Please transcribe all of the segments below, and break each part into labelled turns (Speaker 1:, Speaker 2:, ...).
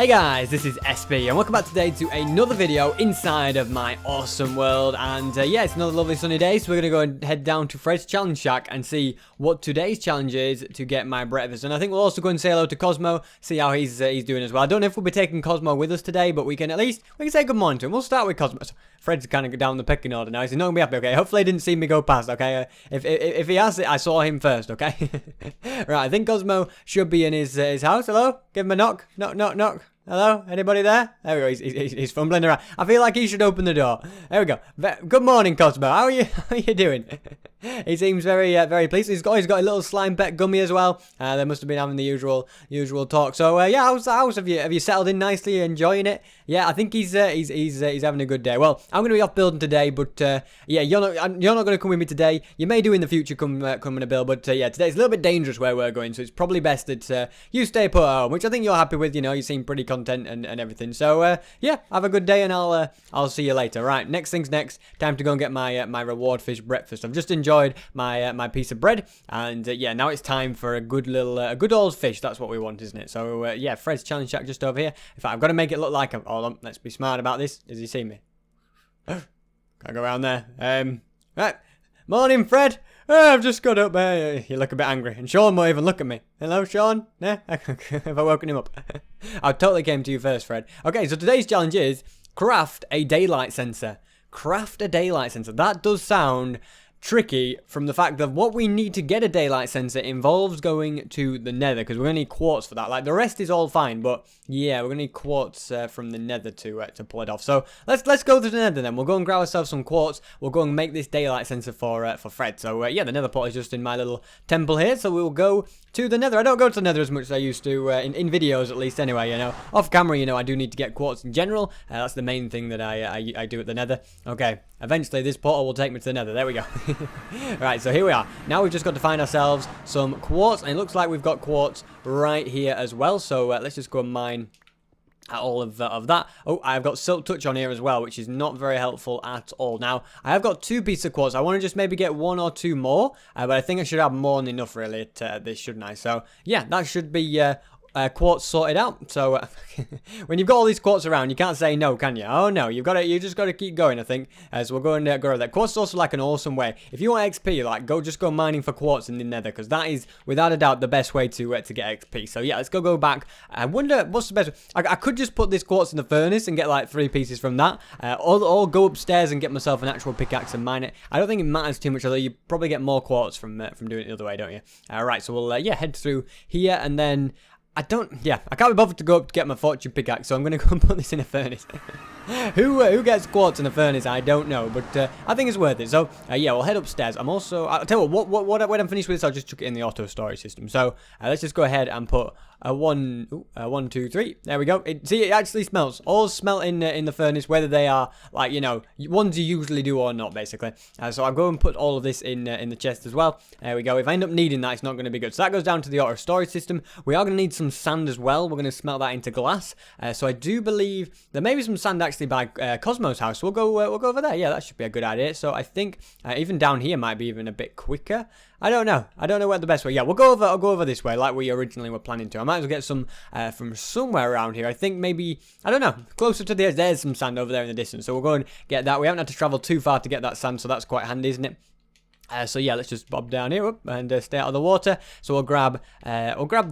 Speaker 1: Hey guys, this is SB and welcome back today to another video inside of my awesome world. And yeah, it's another lovely sunny day, so we're going to go and head down to Fred's challenge shack and see what today's challenge is to get my breakfast. And I think we'll also go and say hello to Cosmo, see how he's doing as well. I don't know if we'll be taking Cosmo with us today, but we can say good morning to him. We'll start with Cosmo. So Fred's kind of down the pecking order now. He's not going to be happy, okay? Hopefully he didn't see me go past, okay? If he has it, I saw him first, okay? Right, I think Cosmo should be in his house. Hello? Give him a knock. Knock, knock, knock. Hello? Anybody there? There we go. He's fumbling around. I feel like he should open the door. There we go. Good morning, Cosmo. How are you? How are you doing? He seems very pleased. He's got a little slime pet gummy as well. They must have been having the usual talk. So yeah, how's the house? Have you settled in nicely? Enjoying it? Yeah, I think he's having a good day. Well, I'm going to be off building today, but yeah, you're not going to come with me today. You may do in the future come in a build, but yeah, today's a little bit dangerous where we're going, so it's probably best that you stay put at home, which I think you're happy with. You know, you seem pretty content and everything. So yeah, have a good day, and I'll see you later. Right, next thing's next. Time to go and get my reward fish breakfast. I've just enjoyed my piece of bread, and yeah, now it's time for a good old fish. That's what we want, isn't it? So yeah, Fred's challenge shack just over here. In fact, I've got to make it look like hold on, let's be smart about this. Does he see me? Can't go around there. Right. Morning, Fred. I've just got up. You look a bit angry, and Sean won't even look at me. Hello, Sean. Nah, have I woken him up? I totally came to you first, Fred. Okay, so today's challenge is craft a daylight sensor. Craft a daylight sensor. That does sound tricky from the fact that what we need to get a daylight sensor involves going to the nether, because we're going to need quartz for that. Like, the rest is all fine, but yeah, we're going to need quartz from the nether to pull it off. So let's go to the nether then. We'll go and grab ourselves some quartz. We'll go and make this daylight sensor for Fred. So yeah, the nether pot is just in my little temple here, so we'll go to the nether. I don't go to the nether as much as I used to in videos, at least anyway. You know, off camera, you know, I do need to get quartz in general. That's the main thing that I do at the nether. Okay, eventually this portal will take me to the nether. There we go. Right, so here we are. Now we've just got to find ourselves some quartz, and it looks like we've got quartz right here as well. So let's just go and mine all of that. Oh, I've got silk touch on here as well, which is not very helpful at all. Now, I have got 2 pieces of quartz. I want to just maybe get 1 or 2 more, but I think I should have more than enough really at this, shouldn't I? So yeah, that should be quartz sorted out. So when you've got all these quartz around, you can't say no, can you? Oh no, you just got to keep going, I think. So we'll go and go over that. Quartz is also like an awesome way. If you want XP, like just go mining for quartz in the nether, because that is without a doubt the best way to get XP. So yeah, let's go back. I wonder what's the best way. I could just put this quartz in the furnace and get like 3 pieces from that, or go upstairs and get myself an actual pickaxe and mine it. I don't think it matters too much, although you probably get more quartz from doing it the other way, don't you? Right, so we'll yeah, head through here, and then I can't be bothered to go up to get my fortune pickaxe, so I'm going to go and put this in a furnace. Who gets quartz in a furnace? I don't know, but I think it's worth it. So yeah, we'll head upstairs. I'll tell you what, when I'm finished with this, I'll just chuck it in the auto storage system. So let's just go ahead and put a 1, 2, 3. There we go. See, it actually smelts. All smelt in the furnace, whether they are, like, you know, ones you usually do or not, basically. So I'll go and put all of this in the chest as well. There we go. If I end up needing that, it's not going to be good. So that goes down to the auto storage system. We are going to need some sand as well. We're going to smelt that into glass. So I do believe there may be some sand actually by Cosmo's house. So we'll go over there. Yeah, that should be a good idea. So I think even down here might be even a bit quicker. I don't know where the best way. Yeah, I'll go over this way like we originally were planning to. I might as well get some from somewhere around here. I think maybe, I don't know, closer to the edge. There's some sand over there in the distance. So we'll go and get that. We haven't had to travel too far to get that sand, so that's quite handy, isn't it? So yeah, let's just bob down here and stay out of the water. So we'll grab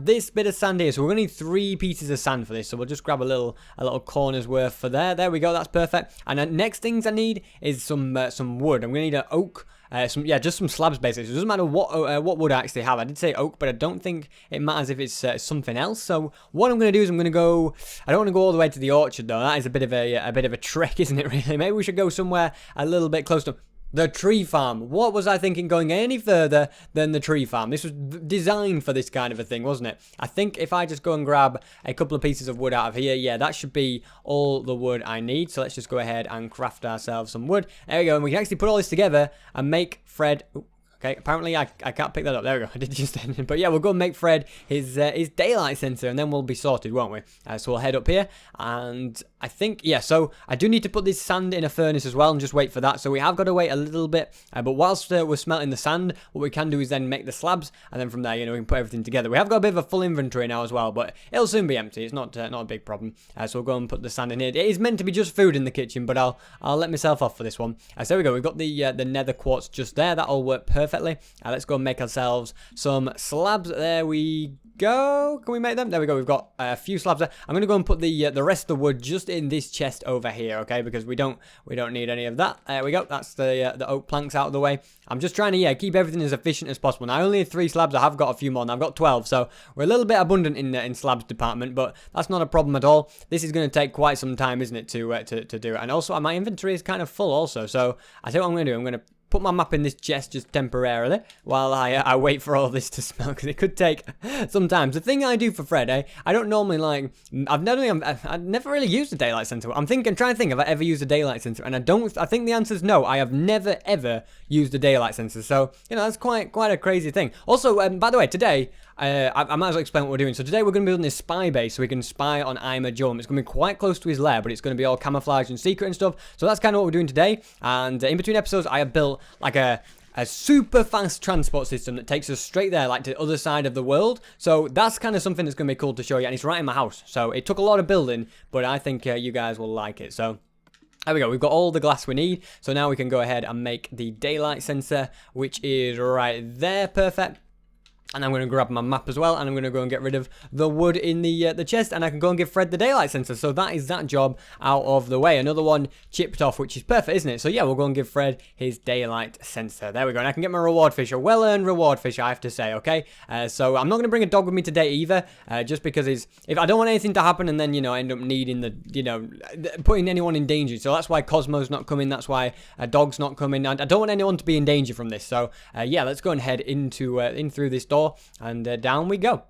Speaker 1: this bit of sand here. So we're gonna need 3 pieces of sand for this. So we'll just grab a little corner's worth for there. There we go. That's perfect. And the next things I need is some wood. I'm gonna need an oak. Just some slabs basically. So it doesn't matter what wood I actually have. I did say oak, but I don't think it matters if it's something else. So what I'm going to do is I'm going to go. I don't want to go all the way to the orchard though. That is a bit of a trek, isn't it? Really? Maybe we should go somewhere a little bit close to the tree farm. What was I thinking going any further than the tree farm? This was designed for this kind of a thing, wasn't it? I think if I just go and grab a couple of pieces of wood out of here, yeah, that should be all the wood I need. So let's just go ahead and craft ourselves some wood. There we go. And we can actually put all this together and make Fred... Ooh, Okay, apparently I can't pick that up. There we go. I did just then. But yeah, we'll go and make Fred his daylight sensor, and then we'll be sorted, won't we? So we'll head up here, and I think, yeah, so I do need to put this sand in a furnace as well and just wait for that. So we have got to wait a little bit, but whilst we're smelting the sand, what we can do is then make the slabs, and then from there, you know, we can put everything together. We have got a bit of a full inventory now as well, but it'll soon be empty. It's not a big problem. So we'll go and put the sand in here. It is meant to be just food in the kitchen, but I'll let myself off for this one. So there we go. We've got the nether quartz just there. That'll work perfectly. Let's go and make ourselves some slabs. There we go. Can we make them? There we go. We've got a few slabs there. I'm gonna go and put the rest of the wood just in this chest over here, okay? Because we don't need any of that. There we go. That's the oak planks out of the way. I'm just trying to keep everything as efficient as possible. Now I only have 3 slabs. I have got a few more. Now I've got 12, so we're a little bit abundant in slabs department, but that's not a problem at all. This is going to take quite some time, isn't it, to do it? And also my inventory is kind of full also. So I think what I'm going to do. I'm going to put my map in this chest just temporarily while I wait for all this to smell, because it could take some time. The thing I do for Fred, I don't normally I've never really used a daylight sensor. I'm trying to think if I ever used a daylight sensor, and I think the answer is no. I have never ever used a daylight sensor, so you know that's quite a crazy thing. Also, by the way, today I might as well explain what we're doing. So today we're going to be building this spy base so we can spy on Eima Jolum. It's going to be quite close to his lair, but it's going to be all camouflaged and secret and stuff. So that's kind of what we're doing today. And in between episodes, I have built like a super fast transport system that takes us straight there, like to the other side of the world. So that's kind of something that's going to be cool to show you, and it's right in my house. So it took a lot of building, but I think you guys will like it. So there we go. We've got all the glass we need. So now we can go ahead and make the daylight sensor, which is right there. Perfect. And I'm going to grab my map as well, and I'm going to go and get rid of the wood in the chest, and I can go and give Fred the daylight sensor. So that is that job out of the way. Another one chipped off, which is perfect, isn't it? So yeah, we'll go and give Fred his daylight sensor. There we go. And I can get my reward fish, a well-earned reward fish, I have to say, okay? So I'm not going to bring a dog with me today either, just because if I don't want anything to happen and then, you know, end up needing putting anyone in danger. So that's why Cosmo's not coming. That's why a dog's not coming. I don't want anyone to be in danger from this. So yeah, let's go and head in through this door. And down we go.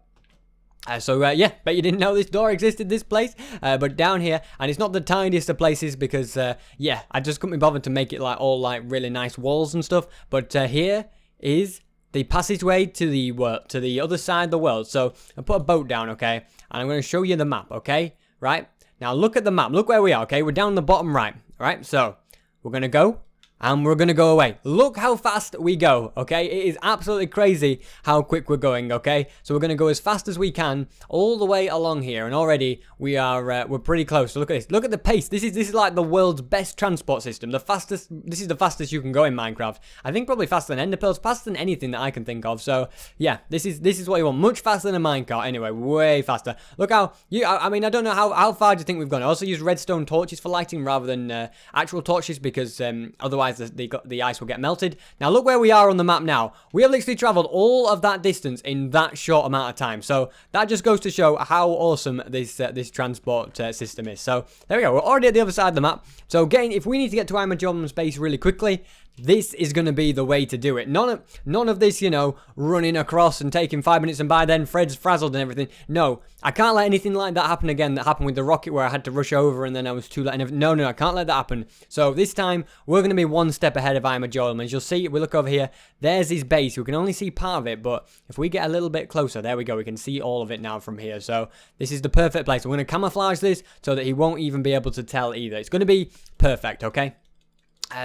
Speaker 1: Yeah, bet you didn't know this door existed, this place. But down here, and it's not the tiniest of places because, yeah, I just couldn't be bothered to make it like all like really nice walls and stuff. But here is the passageway to the other side of the world. So I put a boat down, okay, and I'm going to show you the map, okay, right? Now look at the map. Look where we are, okay? We're down the bottom right, right? So we're going to go. And we're going to go away. Look how fast we go, okay? It is absolutely crazy how quick we're going, okay? So we're going to go as fast as we can all the way along here. And already we're pretty close. So look at this. Look at the pace. This is like the world's best transport system. This is the fastest you can go in Minecraft. I think probably faster than Enderpearls, faster than anything that I can think of. So yeah, this is what you want. Much faster than a minecart anyway. Way faster. Look how, I mean, I don't know how far do you think we've gone. I also use redstone torches for lighting rather than actual torches because otherwise the ice will get melted. Now look where we are on the map now. We have literally traveled all of that distance in that short amount of time. So that just goes to show how awesome this transport system is. So there we go. We're already at the other side of the map. So again, if we need to get to Eima Jolum's base really quickly, this is going to be the way to do it. None of this, you know, running across and taking 5 minutes and by then Fred's frazzled and everything. No, I can't let anything like that happen again that happened with the rocket where I had to rush over and then I was too late. No, I can't let that happen. So this time, we're going to be one step ahead of Eima Jolum. As you'll see, we look over here, there's his base. We can only see part of it, but if we get a little bit closer, there we go. We can see all of it now from here. So this is the perfect place. We're going to camouflage this so that he won't even be able to tell either. It's going to be perfect, okay?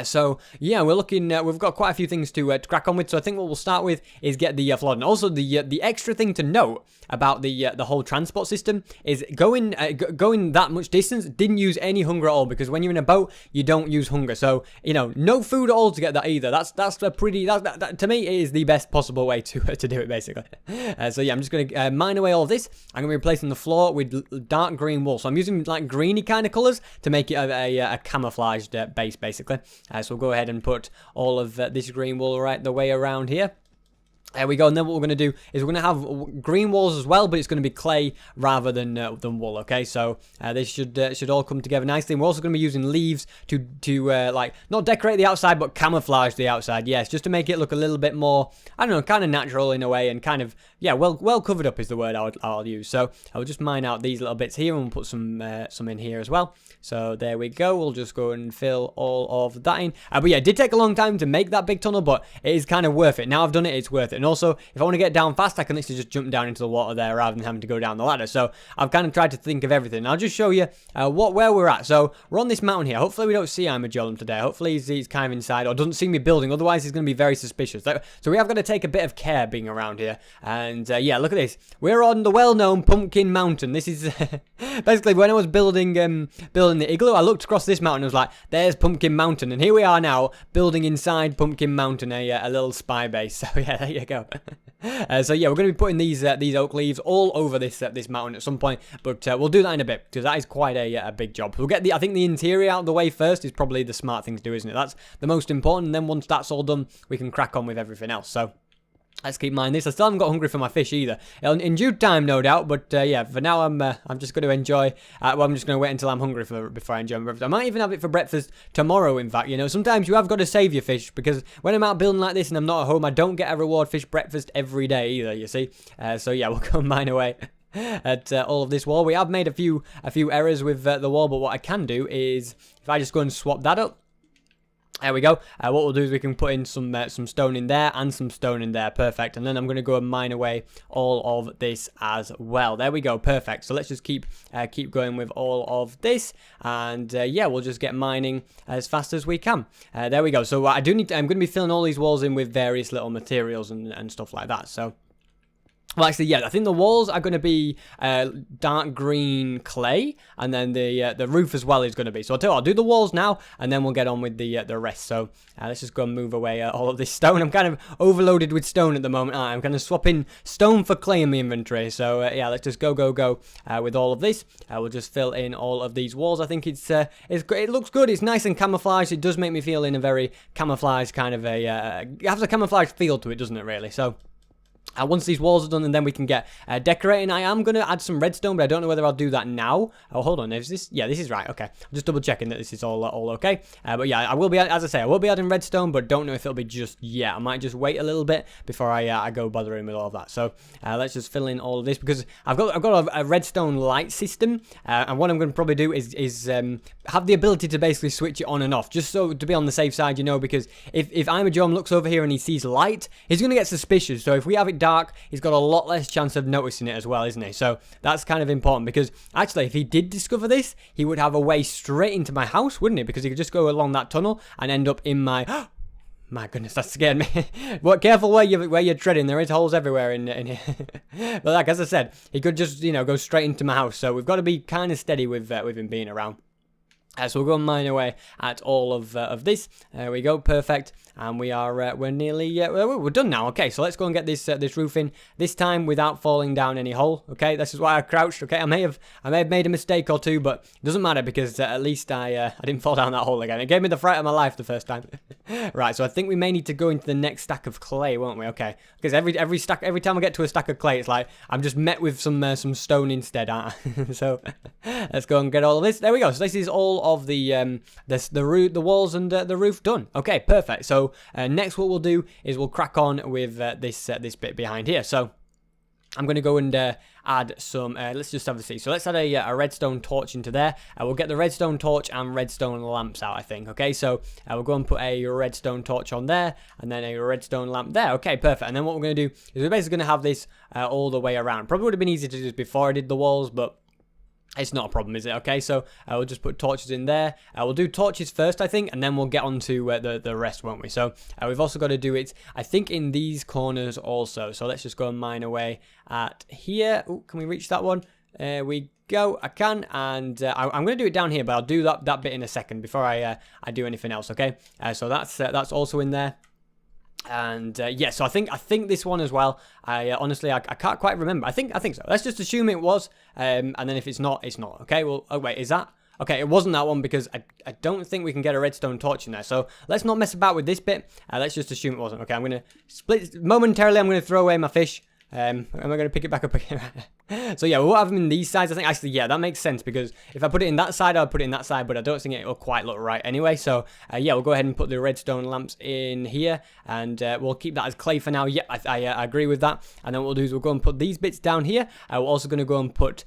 Speaker 1: So yeah, we're looking. We've got quite a few things to crack on with. So I think what we'll start with is get the flood. And also the extra thing to note about the whole transport system is going that much distance didn't use any hunger at all, because when you're in a boat you don't use hunger. So you know, no food at all to get that either. That's a pretty. That to me is the best possible way to do it basically. So yeah, I'm just gonna mine away all of this. I'm gonna be replacing the floor with dark green wool. So I'm using like greeny kind of colors to make it a camouflaged base basically. So we'll go ahead and put all of this green wool right the way around here. There we go, and then what we're going to do is we're going to have green walls as well, but it's going to be clay rather than wool, okay? So this should all come together nicely. And we're also going to be using leaves to like, not decorate the outside, but camouflage the outside, yes, just to make it look a little bit more, I don't know, kind of natural in a way, and kind of, yeah, well covered up is the word I'll use. So I'll just mine out these little bits here, and we'll put some in here as well. So there we go, we'll just go and fill all of that in. But yeah, it did take a long time to make that big tunnel, but it is kind of worth it. Now I've done it, it's worth it. And also, if I want to get down fast, I can literally just jump down into the water there rather than having to go down the ladder. So I've kind of tried to think of everything. I'll just show you where we're at. So we're on this mountain here. Hopefully we don't see Eima Jolum today. Hopefully he's kind of inside or doesn't see me building. Otherwise he's going to be very suspicious. So we have got to take a bit of care being around here. And yeah, look at this. We're on the well-known Pumpkin Mountain. This is basically when I was building the igloo, I looked across this mountain and was like, there's Pumpkin Mountain. And here we are now building inside Pumpkin Mountain a little spy base. So yeah, there you go. So yeah, we're going to be putting these oak leaves all over this mountain at some point, but we'll do that in a bit because that is quite a big job. We'll get I think the interior out of the way first is probably the smart thing to do, isn't it? That's the most important. And then once that's all done, we can crack on with everything else. So let's keep in mind this. I still haven't got hungry for my fish either. In due time, no doubt. But yeah, for now, I'm just going to enjoy. Well, I'm just going to wait until I'm hungry before I enjoy my breakfast. I might even have it for breakfast tomorrow. In fact, you know, sometimes you have got to save your fish because when I'm out building like this and I'm not at home, I don't get a reward fish breakfast every day either. You see. So yeah, we'll go mine away at all of this wall. We have made a few errors with the wall, but what I can do is if I just go and swap that up. There we go. What we'll do is we can put in some stone in there and some stone in there. Perfect. And then I'm going to go and mine away all of this as well. There we go. Perfect. So let's just keep going with all of this. And yeah, we'll just get mining as fast as we can. There we go. So I'm going to be filling all these walls in with various little materials and stuff like that. So well, actually, yeah, I think the walls are going to be dark green clay, and then the roof as well is going to be. So I'll do the walls now, and then we'll get on with the rest. So let's just go and move away all of this stone. I'm kind of overloaded with stone at the moment. I'm kind of swapping stone for clay in my inventory. So yeah, let's just go with all of this. We'll just fill in all of these walls. I think it looks good. It's nice and camouflaged. It does make me feel in a very camouflaged kind of it has a camouflage feel to it, doesn't it? Really. So. Once these walls are done, and then we can get decorating. I am going to add some redstone, but I don't know whether I'll do that now. Oh, hold on. Is this? Yeah, this is right. Okay. I'm just double checking that this is all okay. But yeah, I will be, as I say, I will be adding redstone, but don't know if it'll be just yet. I might just wait a little bit before I go bothering with all of that. So let's just fill in all of this because I've got a redstone light system, and what I'm going to probably do is have the ability to basically switch it on and off, just so to be on the safe side, you know, because if Eima Jolum looks over here and he sees light, he's going to get suspicious. So if we have it dark, he's got a lot less chance of noticing it as well, isn't he? So that's kind of important because actually if he did discover this, he would have a way straight into my house, wouldn't he? Because he could just go along that tunnel and end up in my... My goodness, that scared me. But careful where you're treading. There is holes everywhere in here. But like as I said, he could just, you know, go straight into my house. So we've got to be kind of steady with him being around. So we'll go and mine away at all of this. There we go, perfect. And we're nearly we're done now. Okay, so let's go and get this roof in this time without falling down any hole. Okay, this is why I crouched. Okay, I may have made a mistake or two, but it doesn't matter because at least I didn't fall down that hole again. It gave me the fright of my life the first time. Right, so I think we may need to go into the next stack of clay, won't we? Okay, because every time I get to a stack of clay, it's like I'm just met with some stone instead, aren't I? So let's go and get all of this. There we go. So this is all of the walls and the roof done. Okay, perfect. So next what we'll do is we'll crack on with this bit behind here. So I'm going to go and add some, let's just have a see. So let's add a redstone torch into there. We'll get the redstone torch and redstone lamps out, I think. Okay, so we'll go and put a redstone torch on there and then a redstone lamp there. Okay, perfect. And then what we're going to do is we're basically going to have this all the way around. Probably would have been easier to do this before I did the walls, but it's not a problem, is it? Okay, so we'll just put torches in there. We'll do torches first, I think, and then we'll get on to the rest, won't we? So we've also got to do it, I think, in these corners also. So let's just go and mine away at here. Ooh, can we reach that one? There we go. I can, and I'm going to do it down here, but I'll do that bit in a second before I do anything else, okay? So that's also in there. And yeah, so I think this one as well. Honestly, I can't quite remember. I think so. Let's just assume it was, and then if it's not, it's not. Okay. Well, oh wait, is that? Okay, it wasn't that one because I don't think we can get a redstone torch in there. So let's not mess about with this bit. Let's just assume it wasn't. Okay, I'm going to split. Momentarily, I'm going to throw away my fish. Am I going to pick it back up again? So yeah, we'll have them in these sides. I think actually, yeah, that makes sense because if I put it in that side, I'll put it in that side, but I don't think it'll quite look right anyway. So yeah, we'll go ahead and put the redstone lamps in here, and we'll keep that as clay for now. Yeah, I agree with that. And then what we'll do is we'll go and put these bits down here. We're also going to go and put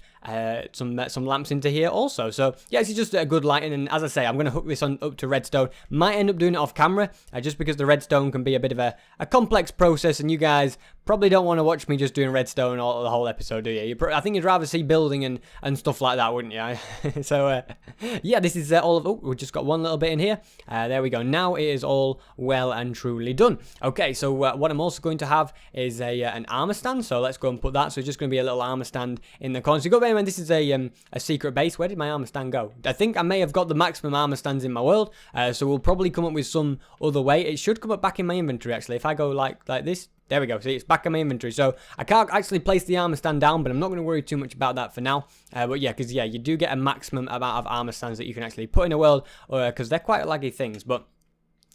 Speaker 1: some lamps into here also. So yeah, it's just a good lighting, and as I say, I'm going to hook this on up to redstone. Might end up doing it off camera, just because the redstone can be a bit of a complex process, and you guys probably don't want to watch me just doing redstone all the whole episode, do you? I think you'd rather see building and stuff like that, wouldn't you? So yeah, this is all of. Oh, we've just got one little bit in here. There we go. Now it is all well and truly done. Okay, so what I'm also going to have is an armor stand. So let's go and put that. So it's just going to be a little armor stand in the corner. So you got anyway, this is a secret base. Where did my armor stand go? I think I may have got the maximum armor stands in my world. So we'll probably come up with some other way. It should come up back in my inventory actually. If I go like this. There we go. See, it's back in my inventory. So I can't actually place the armor stand down, but I'm not going to worry too much about that for now. But yeah, because yeah, you do get a maximum amount of armor stands that you can actually put in a world, because they're quite laggy things. But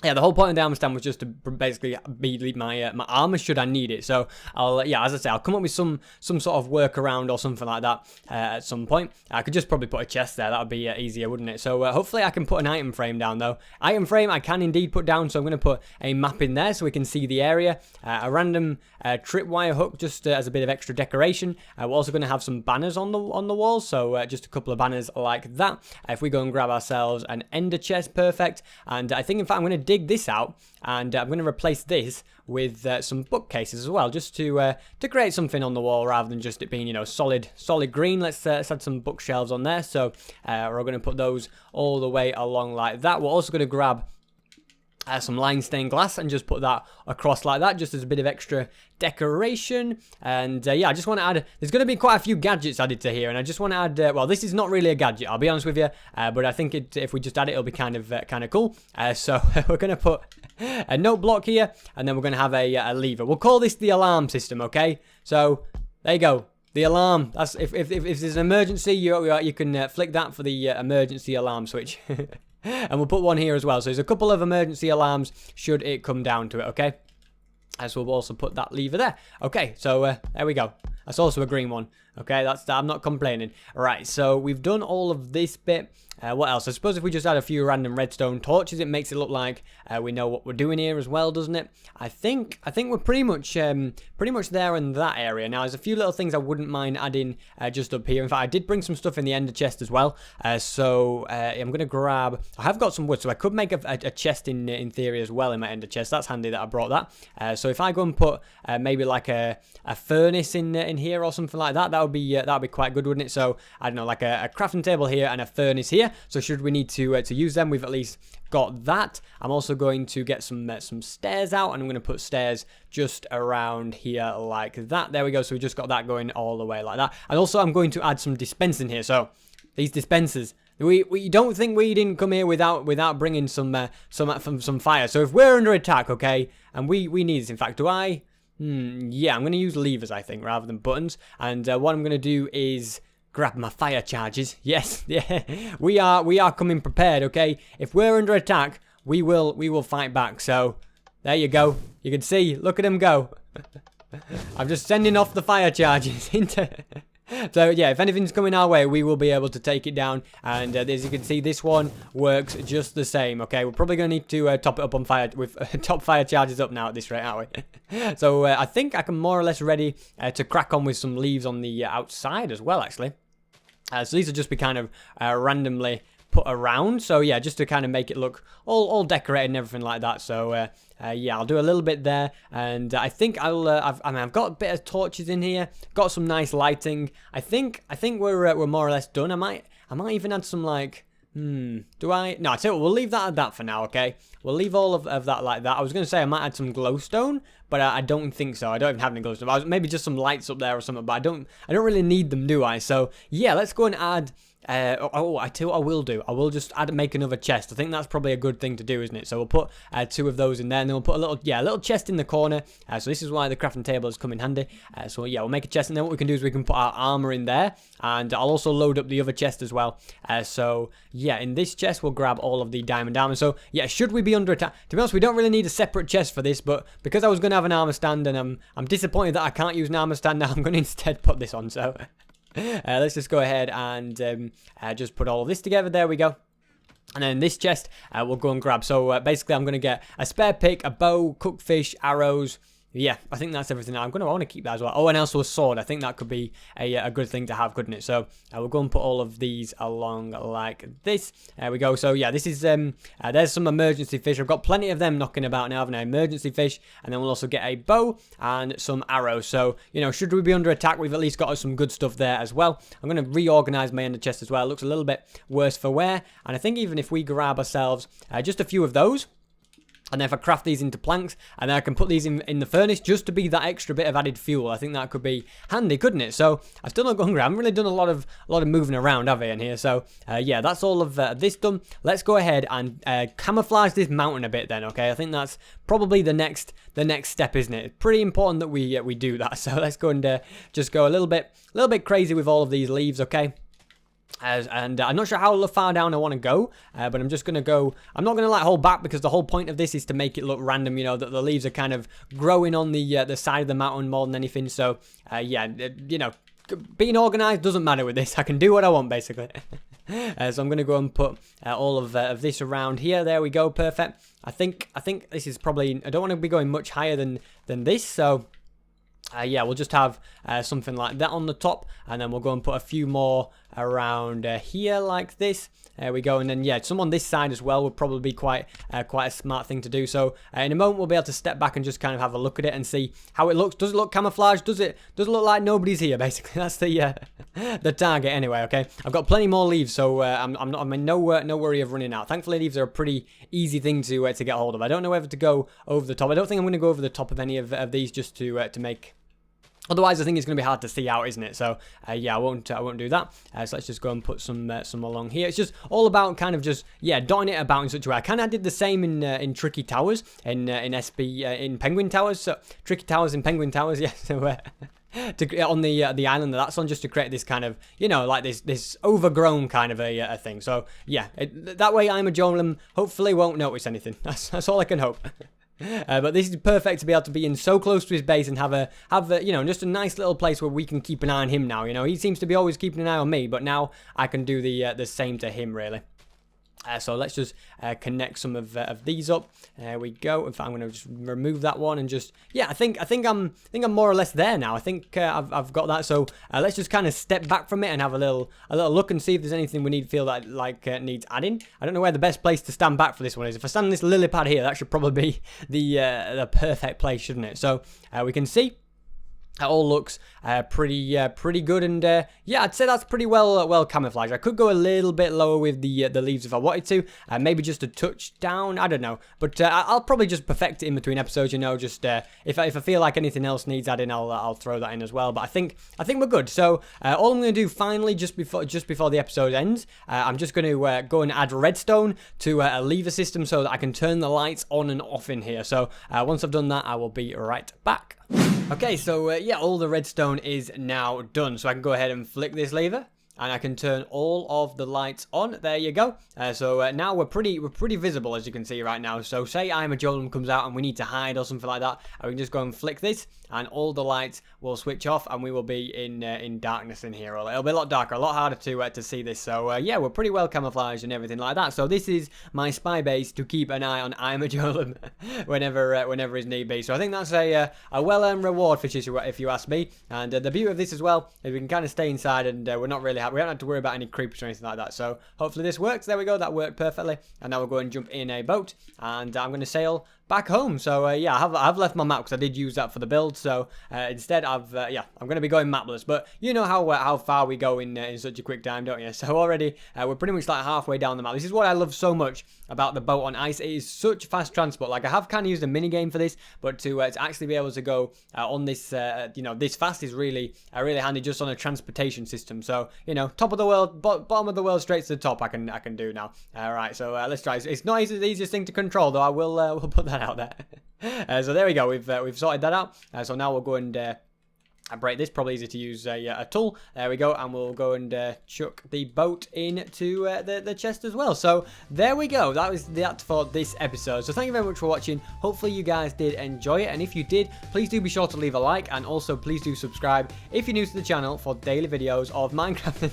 Speaker 1: yeah, the whole point of the armor stand was just to basically be my armor should I need it. So I'll yeah, as I say, I'll come up with some sort of workaround or something like that at some point. I could just probably put a chest there. That would be easier, wouldn't it? So hopefully I can put an item frame down though. Item frame I can indeed put down. So I'm going to put a map in there so we can see the area. A random tripwire hook just as a bit of extra decoration. We're also going to have some banners on the walls. So just a couple of banners like that. If we go and grab ourselves an ender chest, perfect. And I think in fact I'm going to dig this out, and I'm going to replace this with some bookcases as well, just to create something on the wall rather than just it being, you know, solid green. Let's add some bookshelves on there. So we're going to put those all the way along like that. We're also going to grab some line stained glass and just put that across like that, just as a bit of extra decoration. And yeah, I just want to add, there's going to be quite a few gadgets added to here, and I just want to add, well, this is not really a gadget, I'll be honest with you, but I think if we just add it, it'll be kind of cool. So we're going to put a note block here, and then we're going to have a lever. We'll call this the alarm system, okay? So there you go. The alarm. That's if there's an emergency, you can flick that for the emergency alarm switch. And we'll put one here as well. So there's a couple of emergency alarms should it come down to it, okay? As we'll also put that lever there. Okay, so there we go. That's also a green one. Okay, I'm not complaining. Right, so we've done all of this bit. What else? I suppose if we just add a few random redstone torches, it makes it look like we know what we're doing here as well, doesn't it? I think we're pretty much there in that area. Now, there's a few little things I wouldn't mind adding just up here. In fact, I did bring some stuff in the ender chest as well. So I'm gonna grab. I have got some wood, so I could make a chest in theory as well in my ender chest. That's handy that I brought that. So if I go and put maybe like a furnace in here or something like that, that would be quite good, wouldn't it? So I don't know, like a crafting table here and a furnace here. So should we need to use them, we've at least got that. I'm also going to get some stairs out, and I'm going to put stairs just around here like that. There we go. So we just got that going all the way like that. And also I'm going to add some dispensing here. So these dispensers. We don't think we didn't come here without bringing some fire. So if we're under attack, okay, and we need this. In fact, yeah, I'm going to use levers, I think, rather than buttons. And what I'm going to do is grab my fire charges. Yes, yeah, we are coming prepared. Okay, if we're under attack, we will fight back. So there you go. You can see. Look at them go. I'm just sending off the fire charges into. So yeah, if anything's coming our way, we will be able to take it down. And as you can see, this one works just the same. Okay, we're probably going to need to top it up on fire with top fire charges up now at this rate, aren't we? So I think I can more or less ready to crack on with some leaves on the outside as well, actually. So these will just be kind of randomly put around. So yeah, just to kind of make it look all decorated and everything like that. So yeah, I'll do a little bit there, and I think I've got a bit of torches in here, got some nice lighting. I think we're more or less done. I might even add some like. Do I? No, I tell you what, we'll leave that at that for now, okay? We'll leave all of that like that. I was going to say I might add some glowstone, but I don't think so. I don't even have any glowstone. Maybe just some lights up there or something, but I don't really need them, do I? So, yeah, let's go and add I tell you what I will do. I will just make another chest. I think that's probably a good thing to do, isn't it? So we'll put 2 of those in there, and then we'll put a little chest in the corner. So this is why the crafting table has come in handy. So yeah, we'll make a chest, and then what we can do is we can put our armor in there, and I'll also load up the other chest as well. So yeah, in this chest we'll grab all of the diamond armor. So yeah, should we be under attack? To be honest, we don't really need a separate chest for this, but because I was going to have an armor stand, and I'm disappointed that I can't use an armor stand now, I'm going to instead put this on. So let's just go ahead and just put all of this together. There we go. And then this chest we'll go and grab. So basically I'm going to get a spare pick, a bow, cooked fish, arrows. Yeah, I think that's everything. I want to keep that as well. Oh, and also a sword. I think that could be a good thing to have, couldn't it? So we'll go and put all of these along like this. There we go. So yeah, this is there's some emergency fish. I've got plenty of them knocking about now, haven't I? Emergency fish, and then we'll also get a bow and some arrows. So you know, should we be under attack, we've at least got some good stuff there as well. I'm going to reorganize my ender chest as well. It looks a little bit worse for wear, and I think even if we grab ourselves just a few of those. And then if I craft these into planks, and then I can put these in the furnace just to be that extra bit of added fuel. I think that could be handy, couldn't it? So I've still not gone hungry. I haven't really done a lot of moving around, have I, in here? So yeah, that's all of this done. Let's go ahead and camouflage this mountain a bit then. Okay, I think that's probably the next step, isn't it? It's pretty important that we do that. So let's go and just go a little bit crazy with all of these leaves. Okay. And I'm not sure how far down I want to go, but I'm just going to go. I'm not going to like hold back because the whole point of this is to make it look random, you know, that the leaves are kind of growing on the side of the mountain more than anything. So yeah, you know, being organized doesn't matter with this. I can do what I want basically. So I'm going to go and put all of this around here. There we go. Perfect. I think this is probably, I don't want to be going much higher than this. So yeah, we'll just have something like that on the top, and then we'll go and put a few more around here like this. There we go, and then yeah, some on this side as well would probably be quite a smart thing to do. So in a moment we'll be able to step back and just kind of have a look at it and see how it looks. Does it look camouflaged? Does it look like nobody's here? Basically, that's the target anyway. Okay, I've got plenty more leaves, so I'm in no worry of running out. Thankfully, leaves are a pretty easy thing to get hold of. I don't know whether to go over the top. I don't think I'm going to go over the top of any of these just to make. Otherwise, I think it's going to be hard to see out, isn't it? So, yeah, I won't do that. So let's just go and put some along here. It's just all about kind of just, yeah, dotting it about in such a way. I kind of did the same in Tricky Towers, in in Penguin Towers. So, Tricky Towers in Penguin Towers, yeah. So, on the island that's on, just to create this kind of, you know, like this overgrown kind of a thing. So, yeah, that way Eima Jolum hopefully won't notice anything. That's all I can hope. But this is perfect to be able to be in so close to his base and have you know, just a nice little place where we can keep an eye on him now. You know, he seems to be always keeping an eye on me, but now I can do the same to him, really. So let's just connect some of these up. There we go. In fact, I'm going to just remove that one and just, yeah, I think I'm more or less there now. I think I've got that. So let's just kind of step back from it and have a little look and see if there's anything we feel that needs adding. I don't know where the best place to stand back for this one is. If I stand on this lily pad here, that should probably be the perfect place, shouldn't it? So we can see. It all looks pretty good, and yeah, I'd say that's pretty well camouflaged. I could go a little bit lower with the leaves if I wanted to, maybe just a touch down. I don't know, but I'll probably just perfect it in between episodes. You know, just if I feel like anything else needs adding, I'll throw that in as well. But I think we're good. So all I'm going to do finally, just before the episode ends, I'm just going to go and add redstone to a lever system so that I can turn the lights on and off in here. So once I've done that, I will be right back. Okay, so yeah, all the redstone is now done. So I can go ahead and flick this lever, and I can turn all of the lights on. There you go. So now we're pretty visible, as you can see right now. So say Eima Jolum comes out and we need to hide or something like that, we can just go and flick this, and all the lights will switch off, and we will be in darkness in here. It'll be a lot darker, a lot harder to see this. So yeah, we're pretty well camouflaged and everything like that. So this is my spy base to keep an eye on Eima Jolum whenever his need be. So I think that's a well-earned reward for if you ask me. And the beauty of this as well is we can kind of stay inside, and we don't have to worry about any creepers or anything like that. So hopefully this works. There we go, that worked perfectly. And now we'll go and jump in a boat, and I'm going to sail back home. So yeah, I've left my map because I did use that for the build. So instead I'm going to be going mapless. But you know how far we go in such a quick time, don't you? So already we're pretty much like halfway down the map. This is what I love so much about the boat on ice. It is such fast transport. Like, I have kind of used a mini game for this, but to actually be able to go on this you know, this fast is really handy just on a transportation system. So you know, top of the world, bottom of the world, straight to the top. I can do now. All right, so let's try. It's not the easiest thing to control, though. I will we'll put that out there. So there we go. We've sorted that out. So now we'll go and break this. Probably easier to use a tool. There we go, and we'll go and chuck the boat into the chest as well. So there we go. That was that for this episode. So thank you very much for watching. Hopefully you guys did enjoy it, and if you did, please do be sure to leave a like, and also please do subscribe if you're new to the channel for daily videos of Minecraft.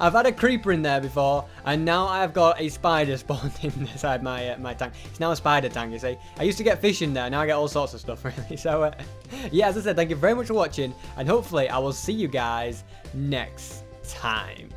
Speaker 1: I've had a creeper in there before, and now I've got a spider spawned inside my tank. It's now a spider tank, you see. I used to get fish in there, now I get all sorts of stuff, really. So yeah, as I said, thank you very much for watching, and hopefully I will see you guys next time.